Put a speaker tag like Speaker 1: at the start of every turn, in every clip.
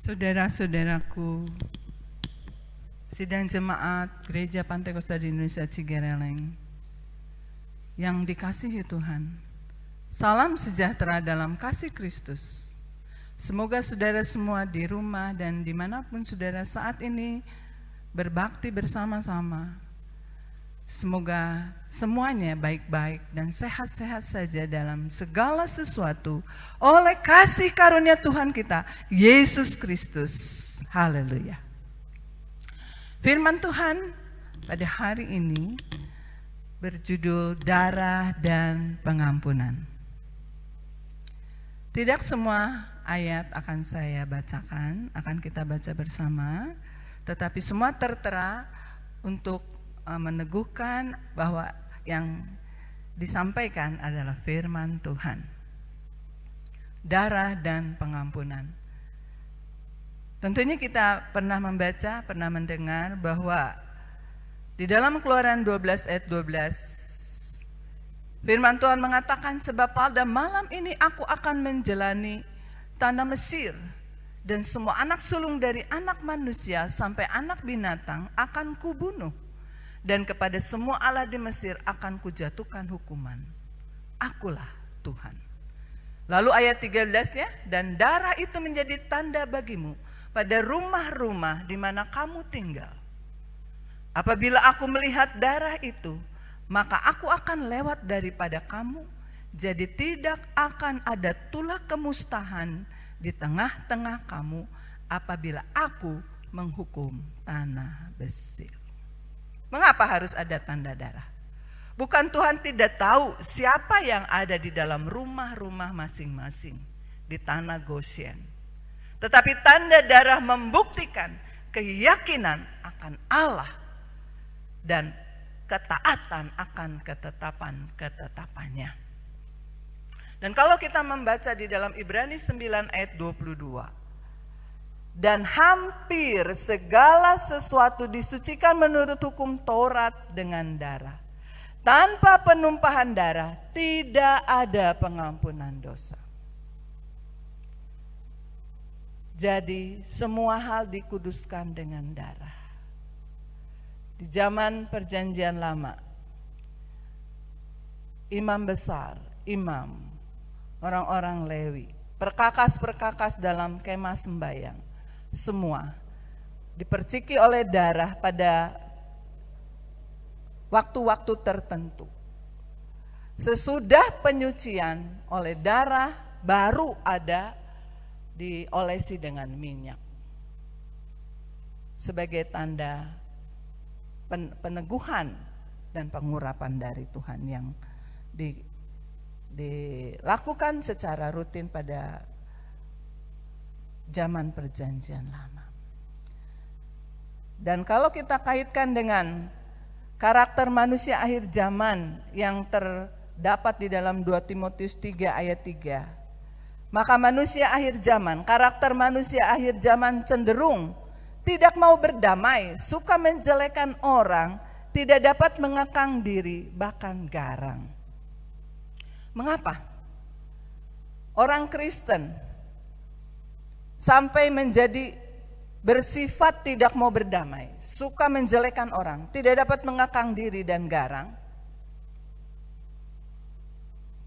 Speaker 1: Saudara-saudaraku, sidang jemaat Gereja Pantai Kosta di Indonesia Cigereleng yang dikasihi Tuhan, salam sejahtera dalam kasih Kristus. Semoga saudara semua di rumah dan dimanapun saudara saat ini berbakti bersama-sama, semoga semuanya baik-baik dan sehat-sehat saja dalam segala sesuatu oleh kasih karunia Tuhan kita, Yesus Kristus. Haleluya. Firman Tuhan pada hari ini berjudul Darah dan Pengampunan. Tidak semua ayat akan saya bacakan, akan kita baca bersama, tetapi semua tertera untuk meneguhkan bahwa yang disampaikan adalah firman Tuhan. Darah dan pengampunan. Tentunya kita pernah membaca, pernah mendengar bahwa di dalam Keluaran 12 ayat 12 firman Tuhan mengatakan, sebab pada malam ini aku akan menjalani tanah Mesir, dan semua anak sulung dari anak manusia sampai anak binatang akan kubunuh, dan kepada semua Allah di Mesir akan kujatuhkan hukuman. Akulah Tuhan. Lalu ayat 13 ya, dan darah itu menjadi tanda bagimu pada rumah-rumah di mana kamu tinggal. Apabila aku melihat darah itu, maka aku akan lewat daripada kamu, jadi tidak akan ada tulah kemustahan di tengah-tengah kamu apabila aku menghukum tanah Mesir. Mengapa harus ada tanda darah? Bukan Tuhan tidak tahu siapa yang ada di dalam rumah-rumah masing-masing di tanah Goshen. Tetapi tanda darah membuktikan keyakinan akan Allah dan ketaatan akan ketetapan-ketetapannya. Dan kalau kita membaca di dalam Ibrani 9 ayat 22, dan hampir segala sesuatu disucikan menurut hukum Taurat dengan darah. Tanpa penumpahan darah tidak ada pengampunan dosa. Jadi semua hal dikuduskan dengan darah. Di zaman Perjanjian Lama, imam besar, imam, orang-orang Lewi, perkakas-perkakas dalam kemah sembahyang, semua diperciki oleh darah pada waktu-waktu tertentu. Sesudah penyucian oleh darah, baru ada diolesi dengan minyak sebagai tanda peneguhan dan pengurapan dari Tuhan yang dilakukan secara rutin pada zaman Perjanjian Lama. Dan kalau kita kaitkan dengan karakter manusia akhir zaman yang terdapat di dalam 2 Timotius 3 ayat 3, maka manusia akhir zaman, karakter manusia akhir zaman cenderung tidak mau berdamai, suka menjelekan orang, tidak dapat mengekang diri, bahkan garang. Mengapa? Orang Kristen sampai menjadi bersifat tidak mau berdamai, suka menjelekan orang, tidak dapat mengekang diri dan garang,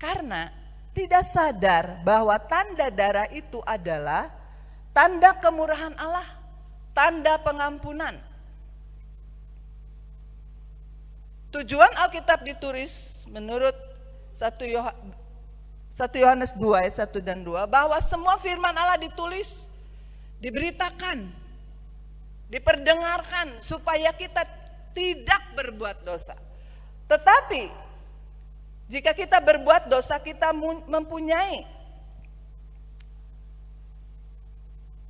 Speaker 1: karena tidak sadar bahwa tanda darah itu adalah tanda kemurahan Allah, tanda pengampunan. Tujuan Alkitab ditulis menurut 1 Yohanes 2 ayat 1 dan 2, bahwa semua firman Allah ditulis, diberitakan, diperdengarkan supaya kita tidak berbuat dosa. Tetapi jika kita berbuat dosa, kita mempunyai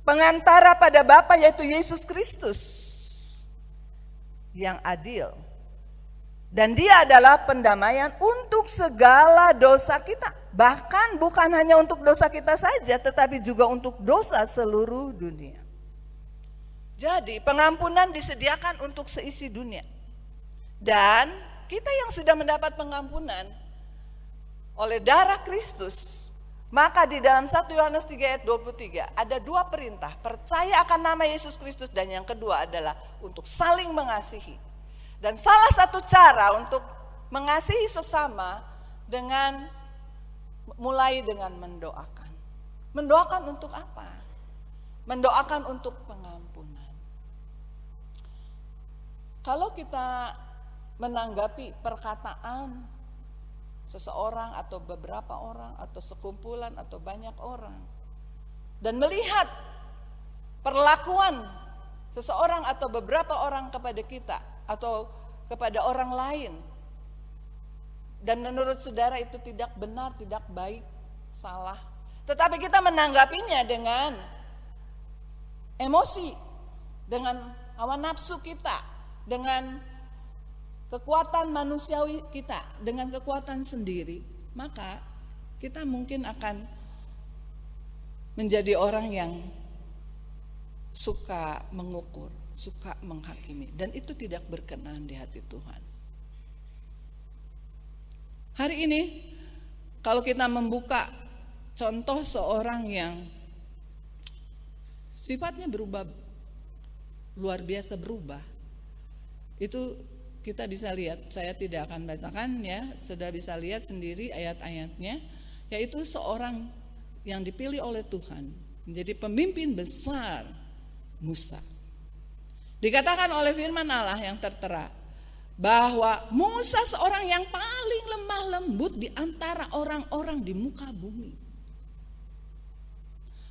Speaker 1: pengantara pada Bapa, yaitu Yesus Kristus yang adil. Dan dia adalah pendamaian untuk segala dosa kita. Bahkan bukan hanya untuk dosa kita saja, tetapi juga untuk dosa seluruh dunia. Jadi pengampunan disediakan untuk seisi dunia. Dan kita yang sudah mendapat pengampunan oleh darah Kristus, Maka di dalam 1 Yohanes 3 ayat 23 ada dua perintah, percaya akan nama Yesus Kristus, dan yang kedua adalah untuk saling mengasihi. Dan salah satu cara untuk mengasihi sesama mulai dengan mendoakan. Mendoakan untuk apa? Mendoakan untuk pengampunan. Kalau kita menanggapi perkataan seseorang atau beberapa orang atau sekumpulan atau banyak orang, dan melihat perlakuan seseorang atau beberapa orang kepada kita atau kepada orang lain, dan menurut saudara itu tidak benar, tidak baik, salah, tetapi kita menanggapinya dengan emosi, dengan hawa nafsu kita, dengan kekuatan manusiawi kita, dengan kekuatan sendiri, maka kita mungkin akan menjadi orang yang suka mengukur, suka menghakimi, dan itu tidak berkenan di hati Tuhan. Hari ini kalau kita membuka contoh seorang yang sifatnya berubah, luar biasa berubah, itu kita bisa lihat, saya tidak akan bacakan ya, sudah bisa lihat sendiri ayat-ayatnya, yaitu seorang yang dipilih oleh Tuhan menjadi pemimpin besar, Musa. Dikatakan oleh firman Allah yang tertera bahwa Musa seorang yang paling lemah lembut di antara orang-orang di muka bumi.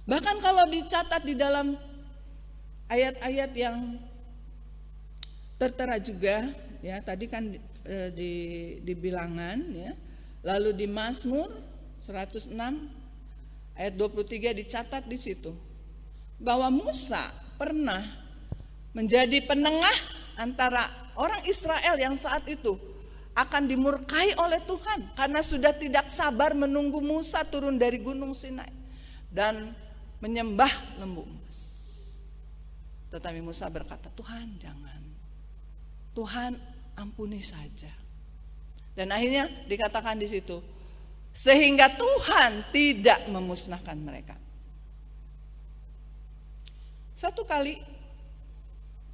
Speaker 1: Bahkan kalau dicatat di dalam ayat-ayat yang tertera juga, ya tadi kan di bilangan, ya, lalu di Mazmur 106 ayat 23 dicatat di situ bahwa Musa pernah menjadi penengah antara orang Israel yang saat itu akan dimurkai oleh Tuhan karena sudah tidak sabar menunggu Musa turun dari gunung Sinai dan menyembah lembu emas. Tetapi Musa berkata, Tuhan jangan, Tuhan ampuni saja. Dan akhirnya dikatakan di situ, sehingga Tuhan tidak memusnahkan mereka. Satu kali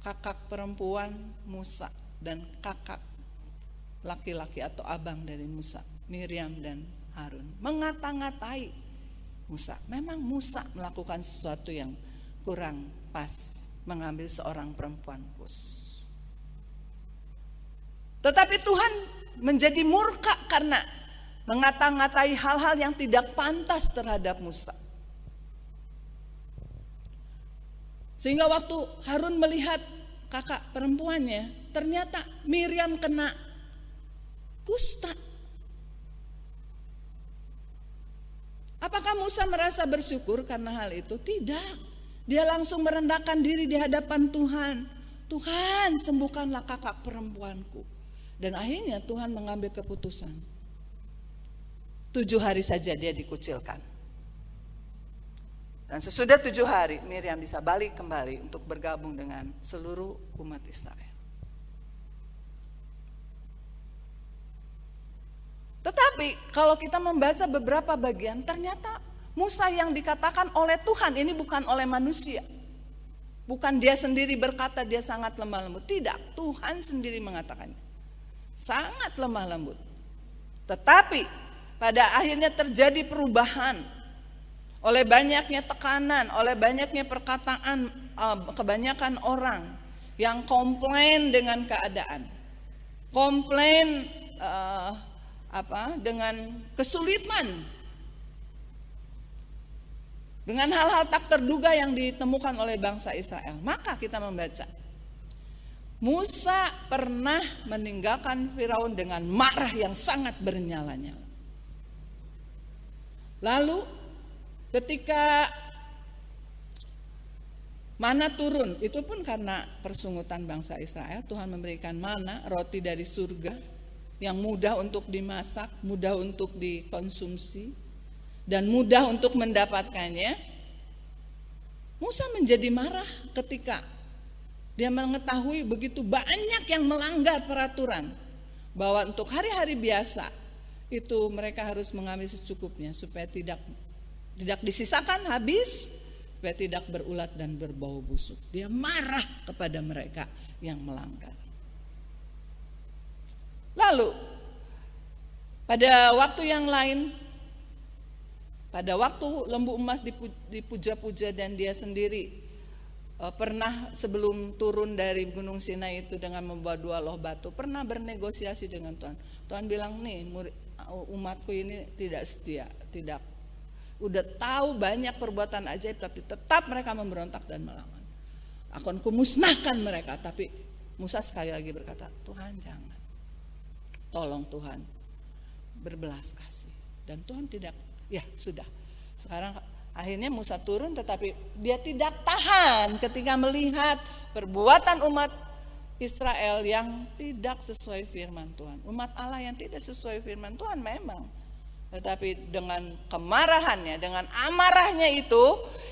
Speaker 1: kakak perempuan Musa dan kakak laki-laki atau abang dari Musa, Miriam dan Harun, mengata-ngatai Musa. Memang Musa melakukan sesuatu yang kurang pas, mengambil seorang perempuan Kus. Tetapi Tuhan menjadi murka karena mengata-ngatai hal-hal yang tidak pantas terhadap Musa. Sehingga waktu Harun melihat kakak perempuannya, ternyata Miriam kena kusta. Apakah Musa merasa bersyukur karena hal itu? Tidak. Dia langsung merendahkan diri di hadapan Tuhan. Tuhan, sembuhkanlah kakak perempuanku. Dan akhirnya Tuhan mengambil keputusan. 7 hari saja dia dikucilkan. Dan sesudah 7 hari Miriam bisa balik kembali untuk bergabung dengan seluruh umat Israel. Tetapi kalau kita membaca beberapa bagian, ternyata Musa yang dikatakan oleh Tuhan ini bukan oleh manusia. Bukan dia sendiri berkata dia sangat lemah lembut. Tidak, Tuhan sendiri mengatakannya. Sangat lemah lembut. Tetapi pada akhirnya terjadi perubahan oleh banyaknya tekanan, oleh banyaknya perkataan kebanyakan orang yang komplain dengan keadaan, komplain dengan kesulitan, dengan hal-hal tak terduga yang ditemukan oleh bangsa Israel. Maka kita membaca Musa pernah meninggalkan Firaun dengan marah yang sangat bernyala-nyala. Lalu ketika mana turun, itu pun karena persungutan bangsa Israel, Tuhan memberikan mana, roti dari surga yang mudah untuk dimasak, mudah untuk dikonsumsi, dan mudah untuk mendapatkannya. Musa menjadi marah ketika dia mengetahui begitu banyak yang melanggar peraturan, bahwa untuk hari-hari biasa itu mereka harus mengambil secukupnya supaya tidak Tidak disisakan, habis, supaya tidak berulat dan berbau busuk. Dia marah kepada mereka yang melanggar. Lalu pada waktu yang lain, pada waktu lembu emas dipuja-puja dan dia sendiri pernah sebelum turun dari Gunung Sinai itu dengan membawa 2 loh batu, pernah bernegosiasi dengan Tuhan. Tuhan bilang, nih umatku ini tidak setia, udah tahu banyak perbuatan ajaib tapi tetap mereka memberontak dan melawan. Akan kumusnahkan mereka. Tapi Musa sekali lagi berkata, Tuhan jangan, tolong Tuhan, berbelas kasih. Dan Tuhan tidak, ya sudah. Sekarang akhirnya Musa turun, tetapi dia tidak tahan ketika melihat perbuatan umat Israel yang tidak sesuai firman Tuhan. Umat Allah yang tidak sesuai firman Tuhan memang. Tetapi dengan kemarahannya, dengan amarahnya itu,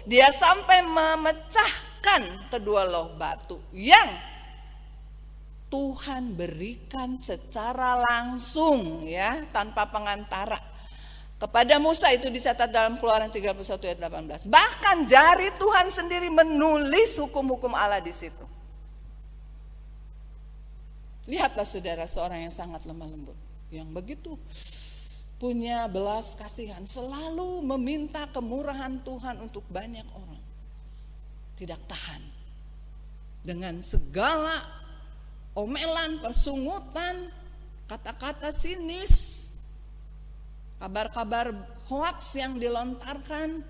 Speaker 1: dia sampai memecahkan kedua loh batu yang Tuhan berikan secara langsung, ya, tanpa pengantara. Kepada Musa itu dicatat dalam Keluaran 31 ayat 18. Bahkan jari Tuhan sendiri menulis hukum-hukum Allah di situ. Lihatlah saudara, seorang yang sangat lemah lembut, yang begitu punya belas kasihan, selalu meminta kemurahan Tuhan untuk banyak orang. Tidak tahan dengan segala omelan, persungutan, kata-kata sinis, kabar-kabar hoaks yang dilontarkan,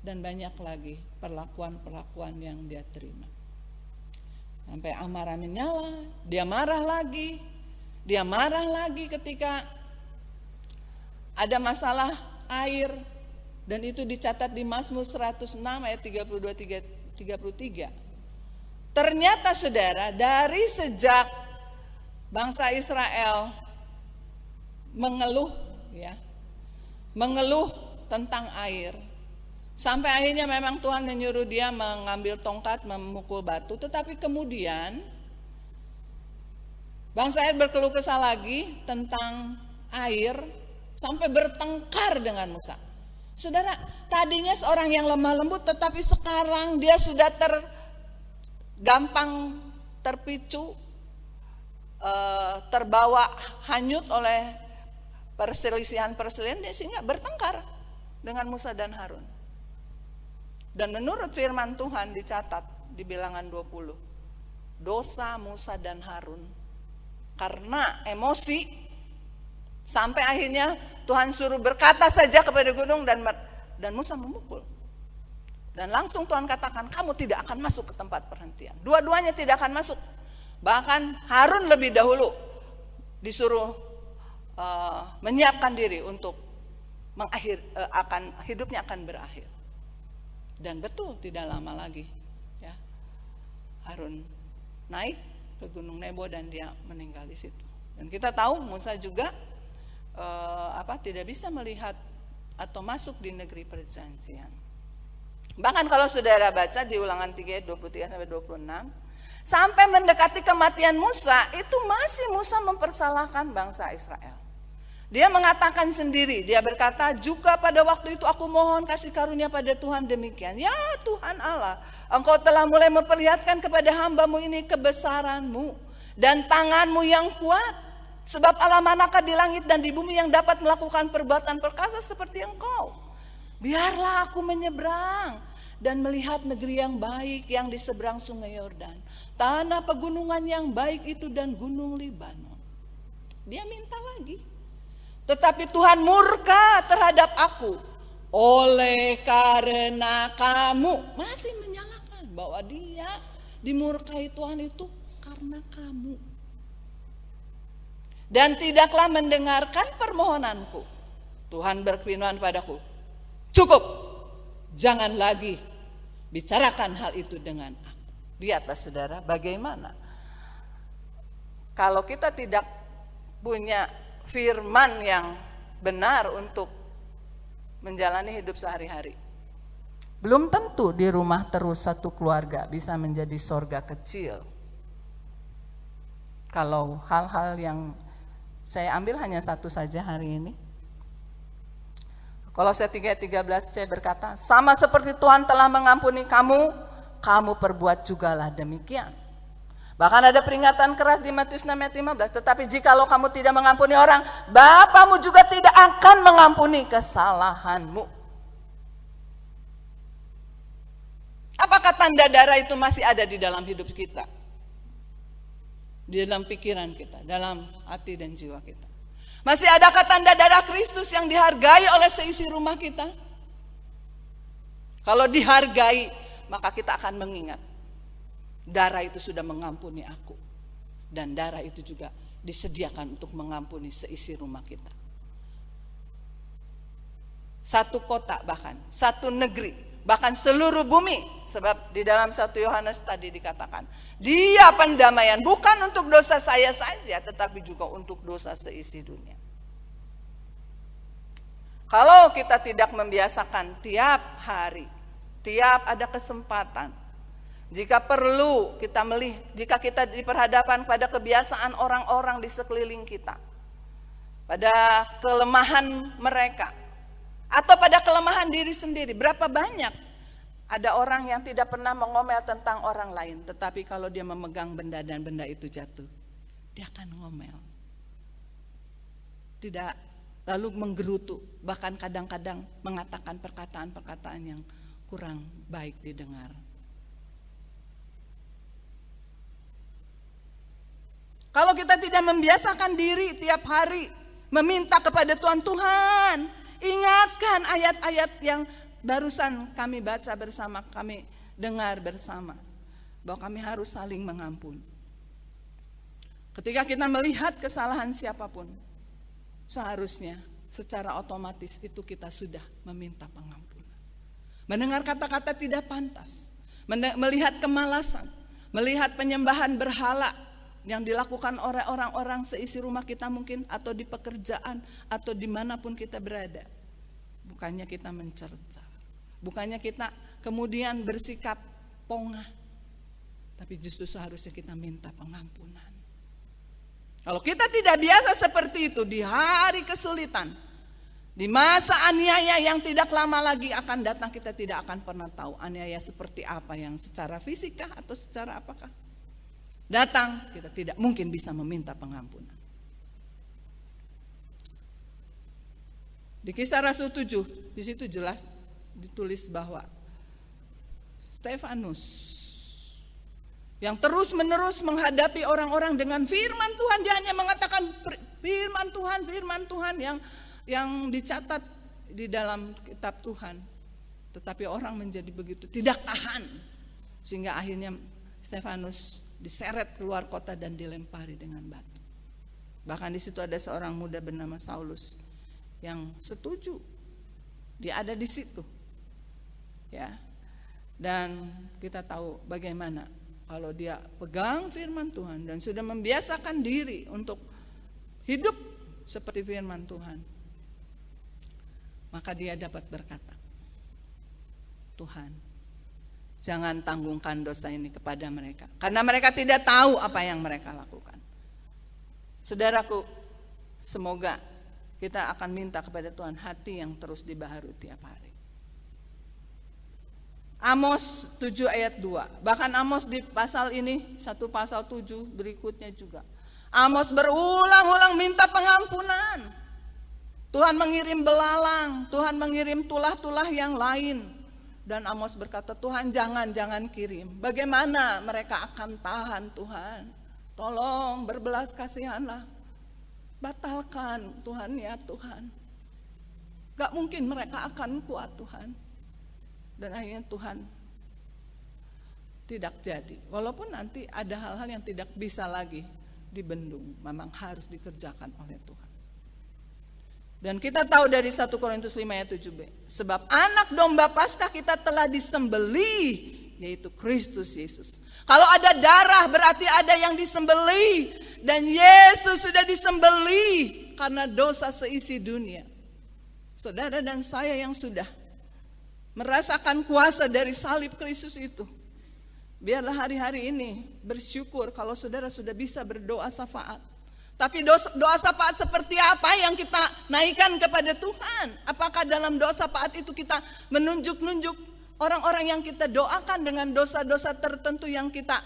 Speaker 1: dan banyak lagi perlakuan-perlakuan yang dia terima. Sampai amarah menyala, dia marah lagi ketika ada masalah air, dan itu dicatat di Mazmur 106 ayat 32-33. Ternyata saudara, dari sejak bangsa Israel mengeluh tentang air, sampai akhirnya memang Tuhan menyuruh dia mengambil tongkat memukul batu. Tetapi kemudian bangsa Israel berkeluh kesah lagi tentang air, sampai bertengkar dengan Musa. Saudara, tadinya seorang yang lemah lembut, tetapi sekarang dia sudah gampang terpicu, terbawa hanyut oleh perselisihan sehingga bertengkar dengan Musa dan Harun. Dan menurut firman Tuhan dicatat di Bilangan 20, dosa Musa dan Harun karena emosi, sampai akhirnya Tuhan suruh berkata saja kepada gunung, dan Musa memukul. Dan langsung Tuhan katakan, kamu tidak akan masuk ke tempat perhentian. Dua-duanya tidak akan masuk. Bahkan Harun lebih dahulu disuruh menyiapkan diri untuk hidupnya akan berakhir. Dan betul, tidak lama lagi, ya, Harun naik ke Gunung Nebo dan dia meninggal di situ. Dan kita tahu Musa juga tidak bisa melihat atau masuk di negeri perjanjian. Bahkan kalau saudara baca di Ulangan 3 23-26, sampai mendekati kematian Musa, itu masih Musa mempersalahkan bangsa Israel. Dia mengatakan sendiri, dia berkata, juga pada waktu itu aku mohon kasih karunia pada Tuhan demikian. Ya Tuhan Allah, Engkau telah mulai memperlihatkan kepada hamba-Mu ini kebesaran-Mu dan tangan-Mu yang kuat. Sebab Allah manakah di langit dan di bumi yang dapat melakukan perbuatan perkasa seperti Engkau. Biarlah aku menyeberang dan melihat negeri yang baik yang di seberang sungai Yordan, tanah pegunungan yang baik itu dan gunung Libanon. Dia minta lagi. Tetapi Tuhan murka terhadap aku oleh karena kamu. Masih menyalahkan bahwa dia dimurkai Tuhan itu karena kamu. Dan tidaklah mendengarkan permohonanku. Tuhan berfirman padaku, cukup, jangan lagi bicarakan hal itu dengan aku. Lihatlah saudara, bagaimana kalau kita tidak punya firman yang benar untuk menjalani hidup sehari-hari. Belum tentu di rumah terus satu keluarga bisa menjadi sorga kecil. Kalau hal-hal yang saya ambil hanya satu saja hari ini. Kolose 3:13 berkata, sama seperti Tuhan telah mengampuni kamu, kamu perbuat jugalah demikian. Bahkan ada peringatan keras di Matius 6:15, tetapi jikalau kamu tidak mengampuni orang, Bapamu juga tidak akan mengampuni kesalahanmu. Apakah tanda darah itu masih ada di dalam hidup kita? Di dalam pikiran kita, dalam hati dan jiwa kita. Masih adakah tanda darah Kristus yang dihargai oleh seisi rumah kita? Kalau dihargai, maka kita akan mengingat darah itu sudah mengampuni aku, dan darah itu juga disediakan untuk mengampuni seisi rumah kita. Satu kota, bahkan satu negeri, bahkan seluruh bumi. Sebab di dalam 1 Yohanes tadi dikatakan, Dia pendamaian bukan untuk dosa saya saja, tetapi juga untuk dosa seisi dunia. Kalau kita tidak membiasakan tiap hari, tiap ada kesempatan, jika perlu kita jika kita diperhadapkan pada kebiasaan orang-orang di sekeliling kita, pada kelemahan mereka, atau pada kelemahan diri sendiri. Berapa banyak ada orang yang tidak pernah mengomel tentang orang lain, tetapi kalau dia memegang benda dan benda itu jatuh, dia akan ngomel. Tidak lalu menggerutu, bahkan kadang-kadang mengatakan perkataan-perkataan yang kurang baik didengar. Kalau kita tidak membiasakan diri tiap hari meminta kepada Tuhan, Tuhan ingatkan ayat-ayat yang barusan kami baca bersama, kami dengar bersama, bahwa kami harus saling mengampuni. Ketika kita melihat kesalahan siapapun, seharusnya secara otomatis itu kita sudah meminta pengampunan. Mendengar kata-kata tidak pantas, melihat kemalasan, melihat penyembahan berhala yang dilakukan oleh orang-orang seisi rumah kita mungkin, atau di pekerjaan, atau dimanapun kita berada. Bukannya kita mencerca, bukannya kita kemudian bersikap pongah, tapi justru seharusnya kita minta pengampunan. Kalau kita tidak biasa seperti itu di hari kesulitan, di masa aniaya yang tidak lama lagi akan datang, kita tidak akan pernah tahu aniaya seperti apa, yang secara fisikah atau secara apakah datang, kita tidak mungkin bisa meminta pengampunan. Di Kisah Rasul 7, di situ jelas ditulis bahwa Stefanus yang terus-menerus menghadapi orang-orang dengan firman Tuhan, dia hanya mengatakan firman Tuhan yang dicatat di dalam kitab Tuhan. Tetapi orang menjadi begitu tidak tahan, sehingga akhirnya Stefanus diseret keluar kota dan dilempari dengan batu. Bahkan di situ ada seorang muda bernama Saulus yang setuju, dia ada di situ, ya. Dan kita tahu bagaimana kalau dia pegang firman Tuhan dan sudah membiasakan diri untuk hidup seperti firman Tuhan, maka dia dapat berkata, Tuhan, jangan tanggungkan dosa ini kepada mereka, karena mereka tidak tahu apa yang mereka lakukan. Saudaraku, semoga kita akan minta kepada Tuhan hati yang terus dibaharui tiap hari. Amos 7 ayat 2, bahkan Amos di pasal ini, satu pasal 7 berikutnya juga, Amos berulang-ulang minta pengampunan. Tuhan mengirim belalang, Tuhan mengirim tulah-tulah yang lain. Dan Amos berkata, Tuhan jangan kirim. Bagaimana mereka akan tahan, Tuhan? Tolong berbelas kasihanlah. Batalkan Tuhan, ya Tuhan. Gak mungkin mereka akan kuat, Tuhan. Dan akhirnya Tuhan tidak jadi. Walaupun nanti ada hal-hal yang tidak bisa lagi dibendung, memang harus dikerjakan oleh Tuhan. Dan kita tahu dari 1 Korintus 5 ayat 7b, sebab anak domba Paskah kita telah disembelih, yaitu Kristus Yesus. Kalau ada darah berarti ada yang disembelih, dan Yesus sudah disembelih karena dosa seisi dunia. Saudara dan saya yang sudah merasakan kuasa dari salib Kristus itu, biarlah hari-hari ini bersyukur kalau saudara sudah bisa berdoa syafaat.
Speaker 2: Tapi doa syafaat seperti apa yang kita naikkan kepada Tuhan? Apakah dalam doa syafaat itu kita menunjuk-nunjuk orang-orang yang kita doakan dengan dosa-dosa tertentu yang kita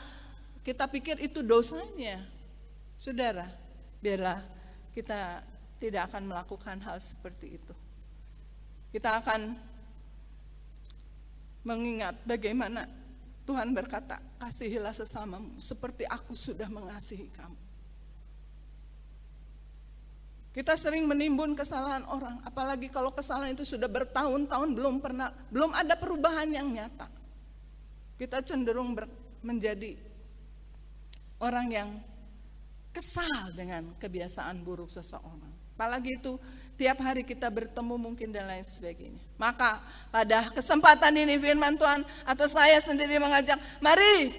Speaker 2: pikir itu dosanya? Saudara, biarlah kita tidak akan melakukan hal seperti itu. Kita akan mengingat bagaimana Tuhan berkata, kasihilah sesamamu seperti aku sudah mengasihi kamu. Kita sering menimbun kesalahan orang, apalagi kalau kesalahan itu sudah bertahun-tahun belum ada perubahan yang nyata. Kita cenderung menjadi orang yang kesal dengan kebiasaan buruk seseorang. Apalagi itu tiap hari kita bertemu mungkin dan lain sebagainya. Maka pada kesempatan ini firman Tuhan atau saya sendiri mengajak, mari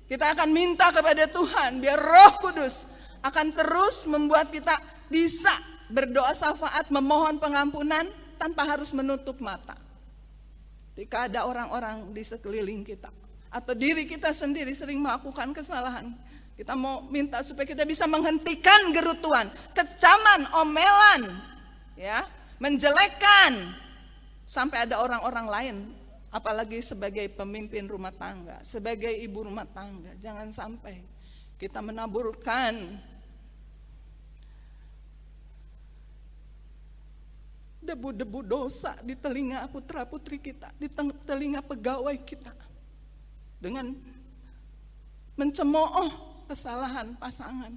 Speaker 2: kita akan minta kepada Tuhan biar Roh Kudus akan terus membuat kita bisa berdoa syafaat, memohon pengampunan tanpa harus menutup mata. Ketika ada orang-orang di sekeliling kita atau diri kita sendiri sering melakukan kesalahan, kita mau minta supaya kita bisa menghentikan gerutuan, kecaman, omelan, ya, menjelekkan sampai ada orang-orang lain, apalagi sebagai pemimpin rumah tangga, sebagai ibu rumah tangga. Jangan sampai kita menaburkan debu-debu dosa di telinga putra-putri kita, di telinga pegawai kita, dengan mencemooh kesalahan pasangan,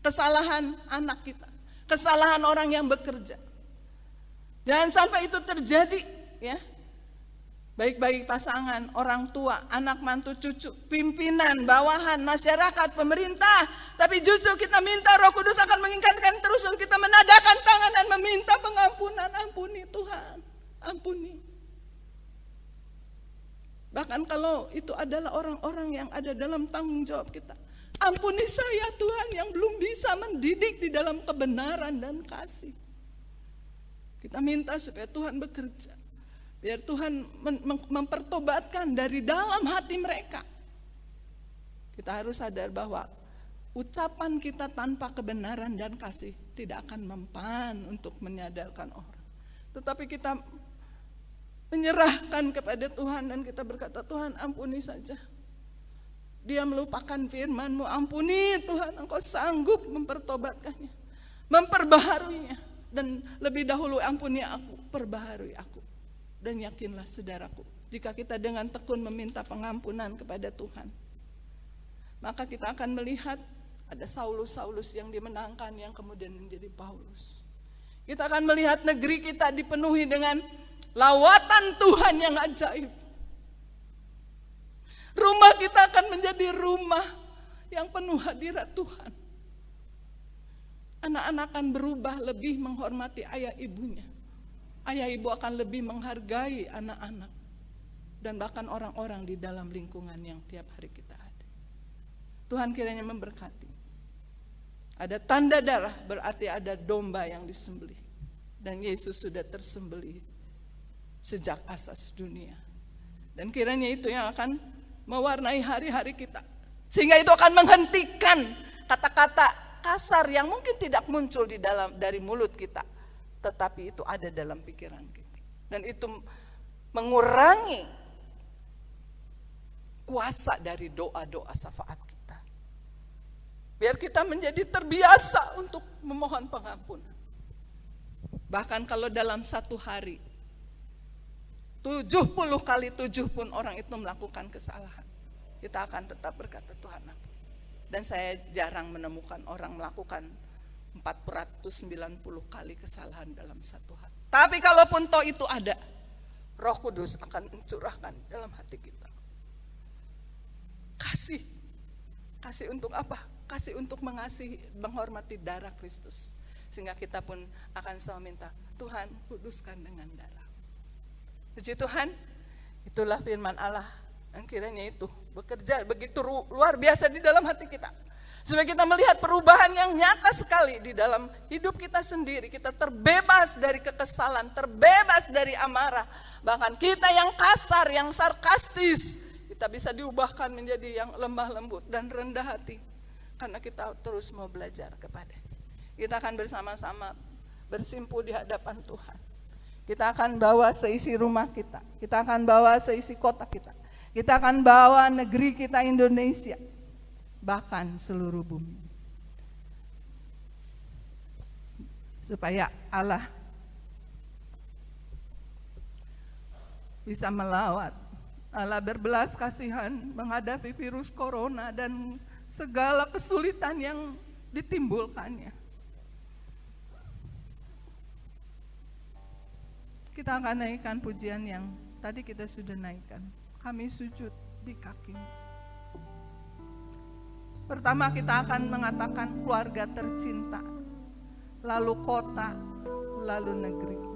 Speaker 2: kesalahan anak kita, kesalahan orang yang bekerja. Jangan sampai itu terjadi, ya. Baik bagi pasangan, orang tua, anak mantu, cucu, pimpinan, bawahan, masyarakat, pemerintah. Tapi justru kita minta Roh Kudus akan mengingatkan terus, kita menadakan tangan dan meminta pengampunan. Ampuni Tuhan, ampuni. Bahkan kalau itu adalah orang-orang yang ada dalam tanggung jawab kita. Ampuni saya Tuhan yang belum bisa mendidik di dalam kebenaran dan kasih. Kita minta supaya Tuhan bekerja. Biar Tuhan mempertobatkan dari dalam hati mereka. Kita harus sadar bahwa ucapan kita tanpa kebenaran dan kasih tidak akan mempan untuk menyadarkan orang. Tetapi kita menyerahkan kepada Tuhan dan kita berkata, Tuhan ampuni saja. Dia melupakan firman-Mu, ampuni Tuhan, Engkau sanggup mempertobatkannya, memperbaharuinya. Dan lebih dahulu ampuni aku, perbaharui aku. Dan yakinlah saudaraku, jika kita dengan tekun meminta pengampunan kepada Tuhan, maka kita akan melihat ada Saulus-Saulus yang dimenangkan yang kemudian menjadi Paulus. Kita akan melihat negeri kita dipenuhi dengan lawatan Tuhan yang ajaib. Rumah kita akan menjadi rumah yang penuh hadirat Tuhan. Anak-anak akan berubah lebih menghormati ayah ibunya. Ayah ibu akan lebih menghargai anak-anak dan bahkan orang-orang di dalam lingkungan yang tiap hari kita ada. Tuhan kiranya memberkati. Ada tanda darah berarti ada domba yang disembelih. Dan Yesus sudah tersembelih sejak asas dunia. Dan kiranya itu yang akan mewarnai hari-hari kita. Sehingga itu akan menghentikan kata-kata kasar yang mungkin tidak muncul dari mulut kita. Tetapi itu ada dalam pikiran kita. Dan itu mengurangi kuasa dari doa-doa syafaat kita. Biar kita menjadi terbiasa untuk memohon pengampunan. Bahkan kalau dalam satu hari 70 kali 7 pun orang itu melakukan kesalahan, kita akan tetap berkata Tuhan ampun. Dan saya jarang menemukan orang melakukan 490 kali kesalahan dalam satu hari. Tapi kalaupun toh itu ada, Roh Kudus akan mencurahkan dalam hati kita. Kasih untuk apa? Kasih untuk mengasihi, menghormati darah Kristus. Sehingga kita pun akan selalu minta, Tuhan kuduskan dengan darah. Puji Tuhan, itulah firman Allah. Yang kiranya itu bekerja begitu luar biasa di dalam hati kita. Supaya kita melihat perubahan yang nyata sekali di dalam hidup kita sendiri. Kita terbebas dari kekesalan, terbebas dari amarah. Bahkan kita yang kasar, yang sarkastis, kita bisa diubahkan menjadi yang lemah lembut dan rendah hati. Karena kita terus mau belajar kepada. Kita akan bersama-sama bersimpuh di hadapan Tuhan. Kita akan bawa seisi rumah kita. Kita akan bawa seisi kota kita. Kita akan bawa negeri kita Indonesia. Bahkan seluruh bumi. Supaya Allah bisa melawat, Allah berbelas kasihan menghadapi virus corona dan segala kesulitan yang ditimbulkannya. Kita akan naikkan pujian yang tadi kita sudah naikkan. Kami sujud di kaki-Mu. Pertama kita akan mengatakan keluarga tercinta, lalu kota, lalu negeri.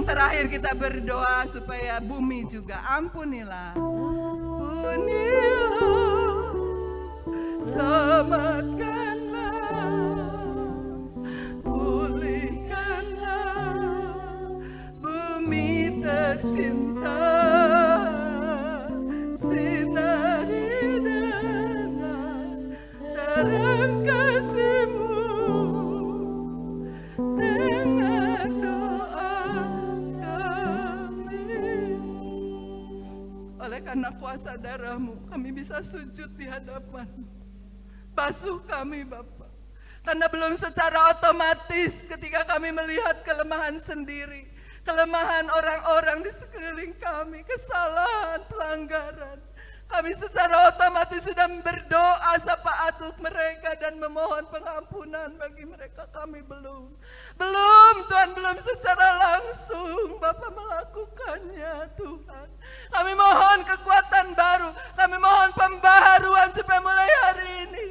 Speaker 2: terakhir kita berdoa supaya bumi juga ampunilah. Ampunilah, selamatkanlah, pulihkanlah bumi tercinta, sinari dengan terang kasih-Mu. Dengan doa kami,
Speaker 1: kuasa darah-Mu, kami bisa sujud di hadapan-Mu. Basuh kami Bapa, karena belum secara otomatis ketika kami melihat kelemahan sendiri, kelemahan orang-orang di sekeliling kami, kesalahan, pelanggaran, kami secara otomatis sudah berdoa syafaat untuk mereka dan memohon pengampunan bagi mereka. Kami belum Tuhan, belum secara langsung Bapa melakukannya Tuhan. Kami mohon kekuatan baru, kami mohon pembaharuan supaya mulai hari ini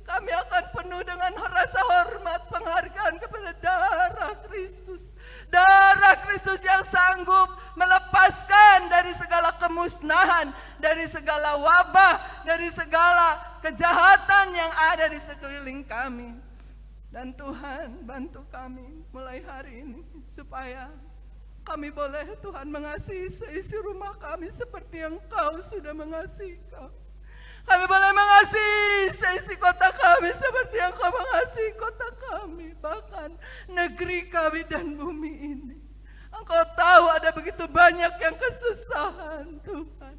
Speaker 1: kami akan penuh dengan rasa hormat, penghargaan kepada darah Kristus. Darah Kristus yang sanggup melepaskan dari segala kemusnahan, dari segala wabah, dari segala kejahatan yang ada di sekeliling kami. Dan Tuhan, bantu kami mulai hari ini supaya kami boleh Tuhan mengasihi seisi rumah kami seperti yang Kau sudah mengasihi kami. Kami boleh mengasihi seisi kota kami seperti yang Kau mengasihi kota kami, bahkan negeri kami dan bumi ini. Engkau tahu ada begitu banyak yang kesusahan Tuhan,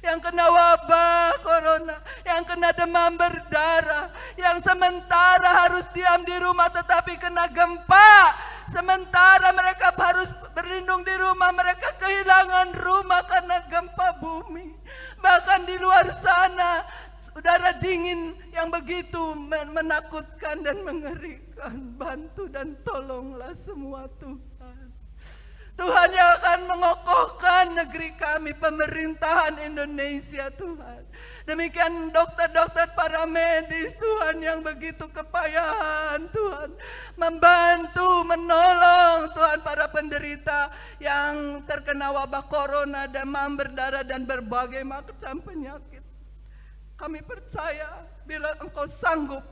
Speaker 1: yang kena wabah corona, yang kena demam berdarah, yang sementara harus diam di rumah tetapi kena gempa. Sementara mereka harus berlindung di rumah, mereka kehilangan rumah karena gempa bumi. Bahkan di luar sana udara dingin yang begitu menakutkan dan mengerikan. Bantu dan tolonglah semua Tuhan. Tuhan yang akan mengokohkan negeri kami, pemerintahan Indonesia Tuhan. Demikian dokter-dokter, para medis Tuhan yang begitu kepayahan Tuhan, membantu, menolong Tuhan para penderita yang terkena wabah corona, demam berdarah dan berbagai macam penyakit. Kami percaya bila Engkau sanggup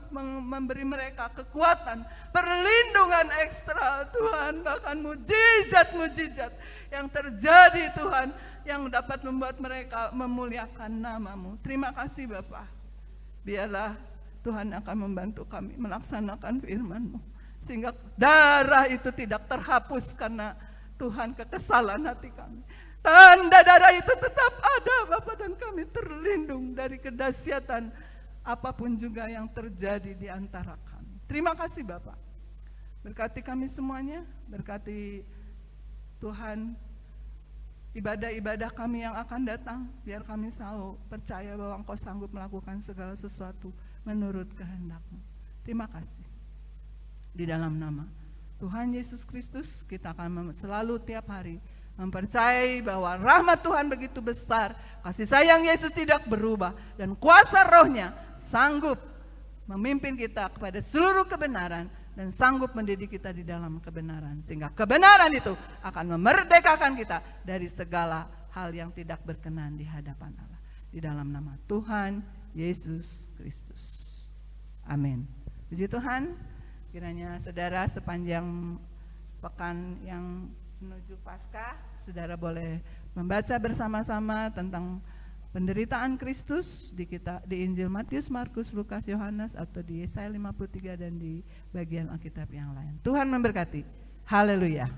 Speaker 1: memberi mereka kekuatan, perlindungan ekstra Tuhan, bahkan mujizat-mujizat yang terjadi Tuhan, yang dapat membuat mereka memuliakan nama-Mu. Terima kasih Bapa. Biarlah Tuhan akan membantu kami melaksanakan firman-Mu, sehingga darah itu tidak terhapus karena Tuhan kekesalan hati kami. Tanda darah itu tetap ada Bapa, dan kami terlindung dari kedahsyatan apapun juga yang terjadi di antara kami. Terima kasih Bapa. Berkati kami semuanya, berkati Tuhan ibadah-ibadah kami yang akan datang, biar kami selalu percaya bahwa Engkau sanggup melakukan segala sesuatu menurut kehendak-Mu. Terima kasih. Di dalam nama Tuhan Yesus Kristus, kita akan selalu tiap hari mempercayai bahwa rahmat Tuhan begitu besar, kasih sayang Yesus tidak berubah, dan kuasa Roh-Nya sanggup memimpin kita kepada seluruh kebenaran dan sanggup mendidik kita di dalam kebenaran, sehingga kebenaran itu akan memerdekakan kita dari segala hal yang tidak berkenan di hadapan Allah. Di dalam nama Tuhan Yesus Kristus. Amin. Puji Tuhan, kiranya saudara sepanjang pekan yang menuju Paskah, saudara boleh membaca bersama-sama tentang penderitaan Kristus di Injil Matius, Markus, Lukas, Yohanes, atau di Yesaya 53 dan di bagian Alkitab yang lain. Tuhan memberkati. Haleluya.